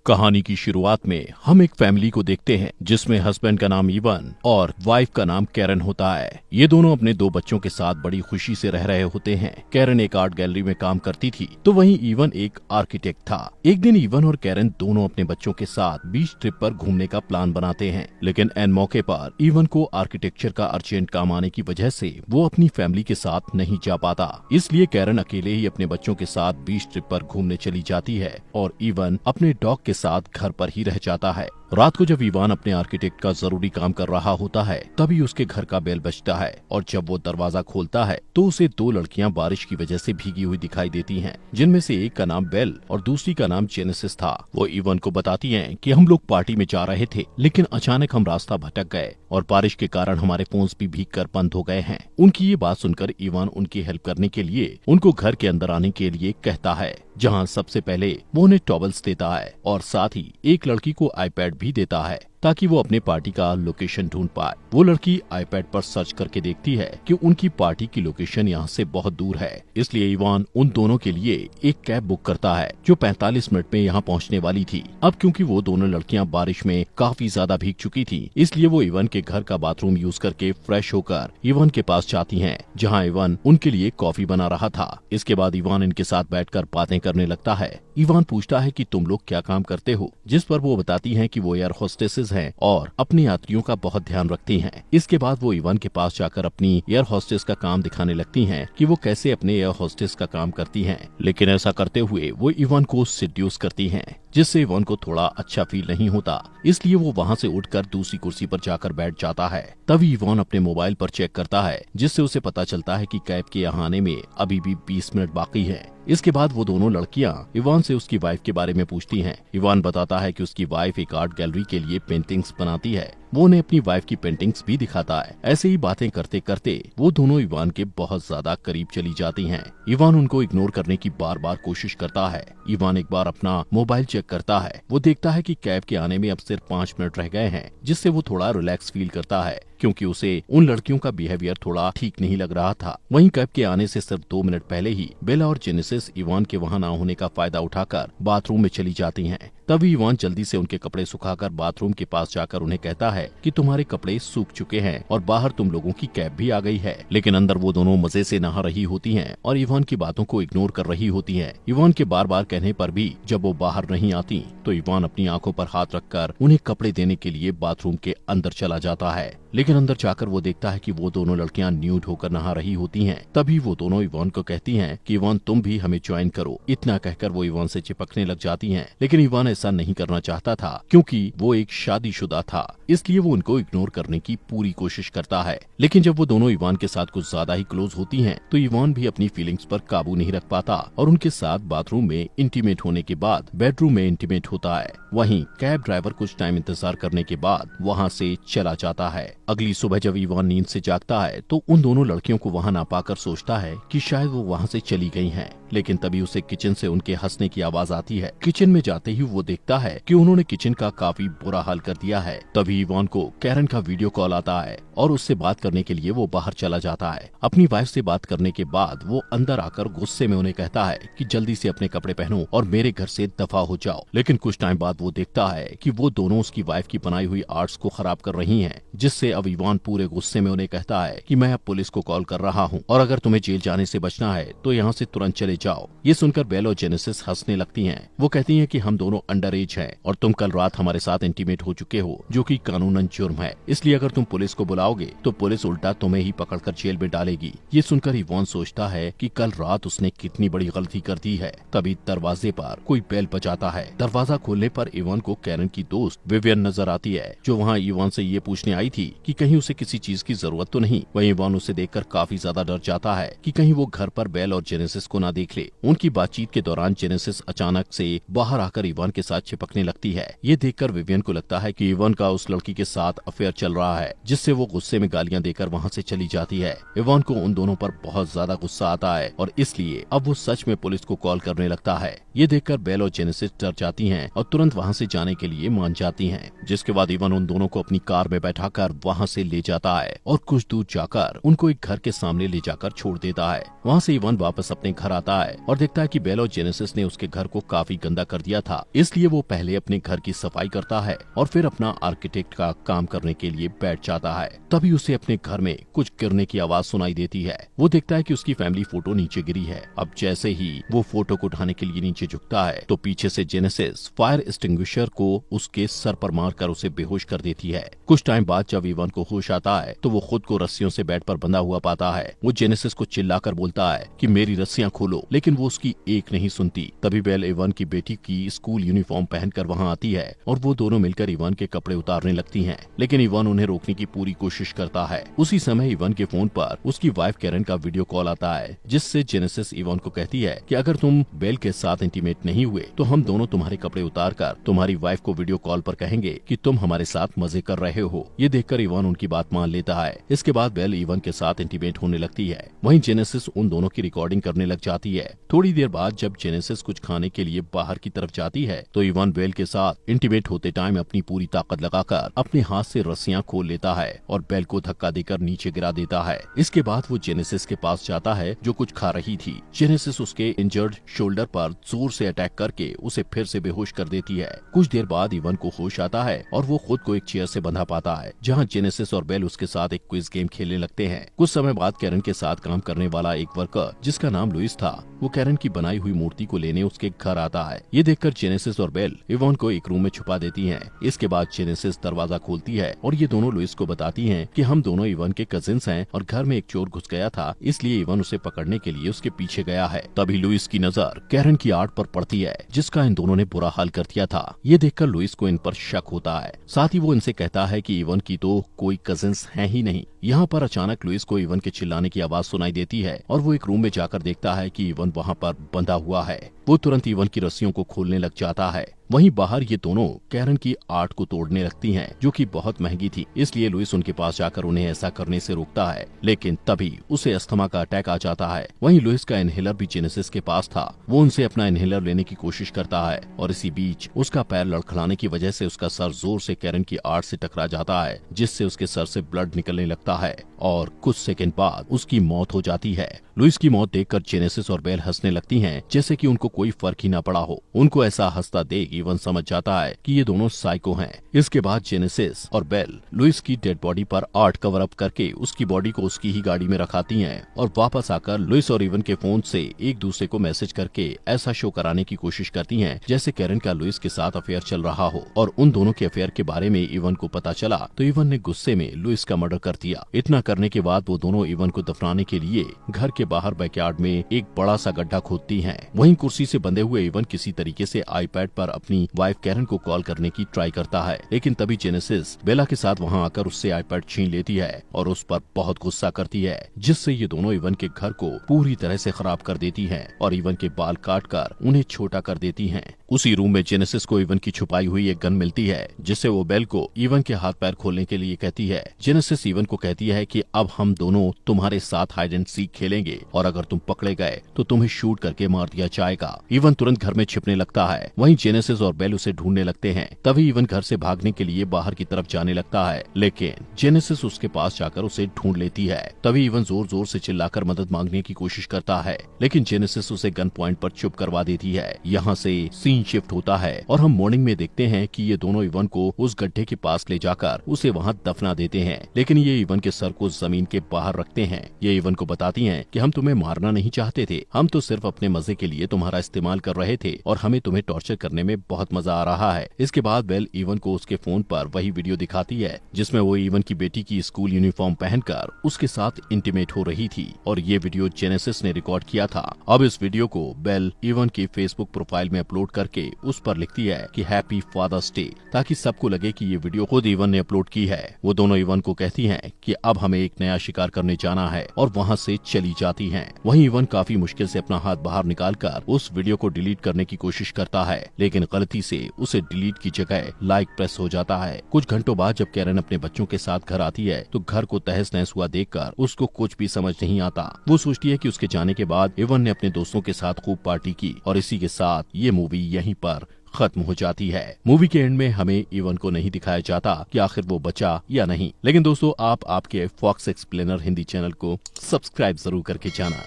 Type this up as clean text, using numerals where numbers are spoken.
कहानी की शुरुआत में हम एक फैमिली को देखते हैं जिसमें हस्बैंड का नाम इवन और वाइफ का नाम कैरन होता है। ये दोनों अपने दो बच्चों के साथ बड़ी खुशी से रह रहे होते हैं। कैरन एक आर्ट गैलरी में काम करती थी तो वहीं इवन एक आर्किटेक्ट था। एक दिन इवन और कैरन दोनों अपने बच्चों के साथ बीच ट्रिप पर घूमने का प्लान बनाते हैं, लेकिन एन मौके पर इवन को आर्किटेक्चर का अर्जेंट काम आने की वजह से वो अपनी फैमिली के साथ नहीं जा पाता। इसलिए कैरन अकेले ही अपने बच्चों के साथ बीच ट्रिप पर घूमने चली जाती है और इवन अपने डॉग के साथ घर पर ही रह जाता है। रात को जब इवान अपने आर्किटेक्ट का जरूरी काम कर रहा होता है तभी उसके घर का बेल बजता है और जब वो दरवाजा खोलता है तो उसे दो लड़कियां बारिश की वजह से भीगी हुई दिखाई देती हैं, जिनमें से एक का नाम बेल और दूसरी का नाम जेनेसिस था। वो इवान को बताती हैं कि हम लोग पार्टी में जा रहे थे लेकिन अचानक हम रास्ता भटक गए और बारिश के कारण हमारे फोन्स भी भीग कर बंद हो गए हैं। उनकी ये बात सुनकर इवान उनकी हेल्प करने के लिए उनको घर के अंदर आने के लिए कहता है, जहाँ सबसे पहले वो उन्हें टॉवल्स देता है और साथ ही एक लड़की को आईपैड भी देता है ताकि वो अपने पार्टी का लोकेशन ढूंढ पाए। वो लड़की आईपैड पर सर्च करके देखती है कि उनकी पार्टी की लोकेशन यहाँ से बहुत दूर है, इसलिए इवान उन दोनों के लिए एक कैब बुक करता है जो 45 मिनट में यहाँ पहुँचने वाली थी। अब क्योंकि वो दोनों लड़कियाँ बारिश में काफी ज्यादा भीग चुकी थी, इसलिए वो इवान के घर का बाथरूम यूज करके फ्रेश होकर इवान के पास जाती है, जहाँ इवान उनके लिए कॉफी बना रहा था। इसके बाद इवान इनके साथ बैठकर बातें करने लगता है। इवान पूछता है कि तुम लोग क्या काम करते हो, जिस पर वो बताती हैं कि वो एयर होस्टेसेस हैं और अपने यात्रियों का बहुत ध्यान रखती हैं। इसके बाद वो इवान के पास जाकर अपनी एयर होस्टेस का काम दिखाने लगती हैं कि वो कैसे अपने एयर होस्टेस का काम करती हैं, लेकिन ऐसा करते हुए वो इवान को सेड्यूस करती हैं, जिससे इवान को थोड़ा अच्छा फील नहीं होता। इसलिए वो वहाँ से उठकर दूसरी कुर्सी पर जाकर बैठ जाता है। तभी इवान अपने मोबाइल पर चेक करता है, जिससे उसे पता चलता है कि कैब के यहाँ आने में अभी भी 20 मिनट बाकी है। इसके बाद वो दोनों लड़कियां इवान से उसकी वाइफ के बारे में पूछती हैं। इवान बताता है कि उसकी वाइफ एक आर्ट गैलरी के लिए पेंटिंग्स बनाती है। वो उन्हें अपनी वाइफ की पेंटिंग्स भी दिखाता है। ऐसे ही बातें करते करते वो दोनों इवान के बहुत ज्यादा करीब चली जाती हैं। इवान उनको इग्नोर करने की बार बार कोशिश करता है। इवान एक बार अपना मोबाइल चेक करता है। वो देखता है कि कैब के आने में अब सिर्फ 5 मिनट रह गए हैं, जिससे वो थोड़ा रिलैक्स फील करता है, क्योंकि उसे उन लड़कियों का बिहेवियर थोड़ा ठीक नहीं लग रहा था। वहीं कैब के आने से सिर्फ 2 मिनट पहले ही बेला और जेनेसिस इवान के वहाँ न होने का फायदा उठाकर बाथरूम में चली जाती हैं। तभी इवान जल्दी से उनके कपड़े सुखाकर बाथरूम के पास जाकर उन्हें कहता है कि तुम्हारे कपड़े सूख चुके हैं और बाहर तुम लोगों की कैब भी आ गई है। लेकिन अंदर वो दोनों मजे से नहा रही होती हैं और इवान की बातों को इग्नोर कर रही होती हैं। इवान के बार बार कहने पर भी जब वो बाहर नहीं आती तो इवान अपनी आंखों पर हाथ रखकर उन्हें कपड़े देने के लिए बाथरूम के अंदर चला जाता है। लेकिन अंदर जाकर वो देखता है कि वो दोनों लड़कियां न्यूड होकर नहा रही होती हैं। तभी वो दोनों इवान को कहती हैं कि इवान तुम भी हमें ज्वाइन करो। इतना कहकर वो इवान से चिपकने लग जाती हैं, लेकिन इवान ऐसा नहीं करना चाहता था क्योंकि वो एक शादीशुदा था, इसलिए वो उनको इग्नोर करने की पूरी कोशिश करता है। लेकिन जब वो दोनों इवान के साथ कुछ ज्यादा ही क्लोज होती हैं, तो इवान भी अपनी फीलिंग्स पर काबू नहीं रख पाता और उनके साथ बाथरूम में इंटीमेट होने के बाद बेडरूम में इंटीमेट होता है। वहीं कैब ड्राइवर कुछ टाइम इंतजार करने के बाद वहाँ से चला जाता है। अगली सुबह जब इवान नींद से जागता है तो उन दोनों लड़कियों को वहाँ ना पाकर सोचता है कि शायद वो वहाँ से चली गई हैं। लेकिन तभी उसे किचन से उनके हंसने की आवाज आती है। किचन में जाते ही वो देखता है कि उन्होंने किचन का काफी बुरा हाल कर दिया है। तभी इवान को कैरन का वीडियो कॉल आता है और उससे बात करने के लिए वो बाहर चला जाता है। अपनी वाइफ से बात करने के बाद वो अंदर आकर गुस्से में उन्हें कहता है कि जल्दी से अपने कपड़े पहनो और मेरे घर से दफा हो जाओ। लेकिन कुछ टाइम बाद वो देखता है कि वो दोनों उसकी वाइफ की बनाई हुई आर्ट्स को खराब कर रही हैं, जिससे अब इवान पूरे गुस्से में उन्हें कहता है कि मैं अब पुलिस को कॉल कर रहा हूँ और अगर तुम्हें जेल जाने से बचना है तो यहाँ से तुरंत चले जाओ। ये सुनकर बेल और जेनेसिस हंसने लगती हैं। वो कहती हैं कि हम दोनों अंडर एज हैं और तुम कल रात हमारे साथ इंटीमेट हो चुके हो, जो कि कानूनन जुर्म है, इसलिए अगर तुम पुलिस को बुलाओगे तो पुलिस उल्टा तुम्हें ही पकड़कर जेल में डालेगी। ये सुनकर इवान सोचता है कि कल रात उसने कितनी बड़ी गलती कर दी है। तभी दरवाजे पर कोई बेल बजाता है। दरवाजा खोलने पर इवान को कैरन की दोस्त विवियन नजर आती है, जो वहाँ इवान से ये पूछने आई थी कि कहीं उसे किसी चीज की जरूरत तो नहीं। वहीं इवान उसे देखकर काफी ज्यादा डर जाता है कि कहीं वो घर पर बेल और जेनेसिस को ना देख ले। उनकी बातचीत के दौरान जेनेसिस अचानक से बाहर आकर इवान के साथ चिपकने लगती है। ये देखकर विवियन को लगता है कि इवान का उस लड़की के साथ अफेयर चल रहा है, जिससे वो गुस्से में गालियां देकर वहाँ से चली जाती है। इवान को उन दोनों पर बहुत ज्यादा गुस्सा आता है और इसलिए अब वो सच में पुलिस को कॉल करने लगता है। ये देखकर बेल और जेनेसिस डर जाती हैं और तुरंत वहाँ से जाने के लिए मान जाती हैं। जिसके बाद इवान उन दोनों को अपनी कार में बैठाकर वहाँ से ले जाता है और कुछ दूर जाकर उनको एक घर के सामने ले जाकर छोड़ देता है। वहाँ से इवान वापस अपने घर आता है और देखता है कि बेल और जेनेसिस ने उसके घर को काफी गंदा कर दिया था, इसलिए वो पहले अपने घर की सफाई करता है और फिर अपना आर्किटेक्ट का काम करने के लिए बैठ जाता है। तभी उसे अपने घर में कुछ गिरने की आवाज सुनाई देती है। वो देखता है कि उसकी फैमिली फोटो नीचे गिरी है। अब जैसे ही वो फोटो को उठाने के लिए नीचे झुकता है तो पीछे से जेनेसिस फायर एक्सटिंग्विशर को उसके सर पर मारकर उसे बेहोश कर देती है। कुछ टाइम बाद जब इवान को होश आता है तो वो खुद को रस्सियों से बेड पर बंधा हुआ पाता है। वो जेनेसिस को चिल्लाकर बोलता है कि मेरी रस्सियां खोलो, लेकिन वो उसकी एक नहीं सुनती। तभी बेल इवान की बेटी की स्कूल यूनिफॉर्म पहनकर वहाँ आती है और वो दोनों मिलकर इवान के कपड़े उतारने लगती हैं, लेकिन इवान उन्हें रोकने की पूरी कोशिश करता है। उसी समय इवान के फोन पर उसकी वाइफ कैरन का वीडियो कॉल आता है, जिससे जेनेसिस इवान को कहती है कि अगर तुम बेल के साथ इंटीमेट नहीं हुए तो हम दोनों तुम्हारे कपड़े उतारकर तुम्हारी वाइफ को वीडियो कॉल पर कहेंगे कि तुम हमारे साथ मजे कर रहे हो। ये देखकर इवान उनकी बात मान लेता है। इसके बाद बेल इवान के साथ इंटीमेट होने लगती है। वहीं जेनेसिस उन दोनों की रिकॉर्डिंग करने लग जाती है। थोड़ी देर बाद जब जेनेसिस कुछ खाने के लिए बाहर की तरफ जाती है तो इवान बेल के साथ इंटीमेट होते टाइम अपनी पूरी ताकत लगाकर अपने हाथ से रस्सियां खोल लेता है और बेल को धक्का देकर नीचे गिरा देता है। इसके बाद वो जेनेसिस के पास जाता है जो कुछ खा रही थी। जेनेसिस उसके इंजर्ड शोल्डर पर जोर से अटैक करके उसे फिर से बेहोश कर देती है। कुछ देर बाद इवान को होश आता है और वो खुद को एक चेयर से बंधा पाता है, जहाँ जेनेसिस और बेल उसके साथ एक क्विज गेम खेलने लगते हैं। कुछ समय बाद कैरन के साथ काम करने वाला एक वर्कर जिसका नाम लुइस था, वो कैरन की बनाई हुई मूर्ति को लेने उसके घर आता है। ये देखकर जेनेसिस और बेल इवान को एक रूम में छुपा देती हैं। इसके बाद जेनेसिस दरवाजा खोलती है और ये दोनों लुइस को बताती हैं कि हम दोनों इवान के कजिन्स हैं और घर में एक चोर घुस गया था, इसलिए इवान उसे पकड़ने के लिए उसके पीछे गया है। तभी लुइस की नजर कैरन की आर्ट पर पड़ती है, जिसका इन दोनों ने बुरा हाल कर दिया था। ये देखकर लुइस को इन पर शक होता है। साथ ही वो इनसे कहता है कि इवान की तो कोई कजिन्स है ही नहीं। यहाँ पर अचानक लुइस को इवान के चिल्लाने की आवाज सुनाई देती है और वो एक रूम में जाकर देखता है कि इवान वहाँ पर बंधा हुआ है। वो तुरंत इवान की रस्सियों को खोलने लग जाता है। वहीं बाहर ये दोनों कैरन की आर्ट को तोड़ने लगती हैं, जो कि बहुत महंगी थी, इसलिए लुइस उनके पास जाकर उन्हें ऐसा करने से रोकता है, लेकिन तभी उसे अस्थमा का अटैक आ जाता है। वहीं लुइस का इनहेलर भी जेनेसिस के पास था। वो उनसे अपना इनहेलर लेने की कोशिश करता है और इसी बीच उसका पैर लड़खड़ाने की वजह से उसका सर जोर से कैरन की आर्ट से टकरा जाता है, जिससे उसके सर से ब्लड निकलने लगता है और कुछ सेकंड बाद उसकी मौत हो जाती है। लुइस की मौत देखकर जेनेसिस और बेल हंसने लगती हैं, जैसे कि उनको कोई फर्क ही न पड़ा हो। उनको ऐसा हंसता देख इवान समझ जाता है कि ये दोनों साइको हैं। इसके बाद जेनेसिस और बेल लुइस की डेड बॉडी पर आर्ट कवर अप करके उसकी बॉडी को उसकी ही गाड़ी में रखाती हैं और वापस आकर लुइस और इवान के फोन से एक दूसरे को मैसेज करके ऐसा शो कराने की कोशिश करती हैं जैसे कैरन का लुइस के साथ अफेयर चल रहा हो। और उन दोनों के अफेयर के बारे में इवान को पता चला तो इवान ने गुस्से में लुइस का मर्डर कर दिया। इतना करने के बाद वो दोनों इवान को दफनाने के लिए घर के बाहर बैकयार्ड में एक बड़ा सा गड्ढा खोदती हैं। वहीं कुर्सी से बंधे हुए इवान किसी तरीके से आईपैड पर अपनी वाइफ कैरन को कॉल करने की ट्राई करता है, लेकिन तभी जेनेसिस बेला के साथ वहां आकर उससे आईपैड छीन लेती है और उस पर बहुत गुस्सा करती है, जिससे ये दोनों इवान के घर को पूरी तरह से खराब कर देती हैं और इवान के बाल काट कर उन्हें छोटा कर देती हैं। उसी रूम में जेनेसिस को इवान की छुपाई हुई एक गन मिलती है, जिससे वो बेल को इवान के हाथ पैर खोलने के लिए कहती है। जेनेसिस इवान को कहती है कि अब हम दोनों तुम्हारे साथ हाइड एंड सीक खेलेंगे और अगर तुम पकड़े गए तो तुम्हें शूट करके मार दिया जाएगा। इवान तुरंत घर में छिपने लगता है। वहीं जेनेसिस और बेल उसे ढूंढने लगते हैं। तभी इवान घर से भागने के लिए बाहर की तरफ जाने लगता है, लेकिन जेनेसिस उसके पास जाकर उसे ढूंढ लेती है। तभी इवान जोर जोर से चिल्लाकर मदद मांगने की कोशिश करता है, लेकिन जेनेसिस उसे गन पॉइंट पर चुप करवा देती है। यहाँ से सीन शिफ्ट होता है और हम मॉर्निंग में देखते हैं कि ये दोनों इवान को उस गड्ढे के पास ले जाकर उसे वहाँ दफना देते हैं, लेकिन ये इवान के सर को जमीन के बाहर रखते हैं। ये इवान को बताती हैं कि हम तुम्हें मारना नहीं चाहते थे, हम तो सिर्फ अपने मजे के लिए तुम्हारा इस्तेमाल कर रहे थे और हमें तुम्हें टॉर्चर करने में बहुत मजा आ रहा है। इसके बाद बेल इवान को उसके फोन पर वही वीडियो दिखाती है जिसमें वो इवान की बेटी की स्कूल यूनिफॉर्म पहनकर उसके साथ इंटीमेट हो रही थी और ये वीडियो जेनेसिस ने रिकॉर्ड किया था। अब इस वीडियो को बेल इवान की फेसबुक प्रोफाइल में अपलोड करके उस पर लिखती है कि हैप्पी फादर्स डे, ताकि सबको लगे कि ये वीडियो खुद इवान ने अपलोड की है। वो दोनों इवान को कहती हैं कि अब हमें में एक नया शिकार करने जाना है और वहाँ से चली जाती हैं। वहीं इवन काफी मुश्किल से अपना हाथ बाहर निकालकर उस वीडियो को डिलीट करने की कोशिश करता है, लेकिन गलती से उसे डिलीट की जगह लाइक प्रेस हो जाता है। कुछ घंटों बाद जब कैरन अपने बच्चों के साथ घर आती है तो घर को तहस नहस हुआ देखकर उसको कुछ भी समझ नहीं आता। वो सोचती है कि उसके जाने के बाद इवन ने अपने दोस्तों के साथ खूब पार्टी की और इसी के साथ ये मूवी यहीं पर खत्म हो जाती है। मूवी के एंड में हमें इवन को नहीं दिखाया जाता कि आखिर वो बचा या नहीं। लेकिन दोस्तों, आप आपके फॉक्स एक्सप्लेनर हिंदी चैनल को सब्सक्राइब जरूर करके जाना।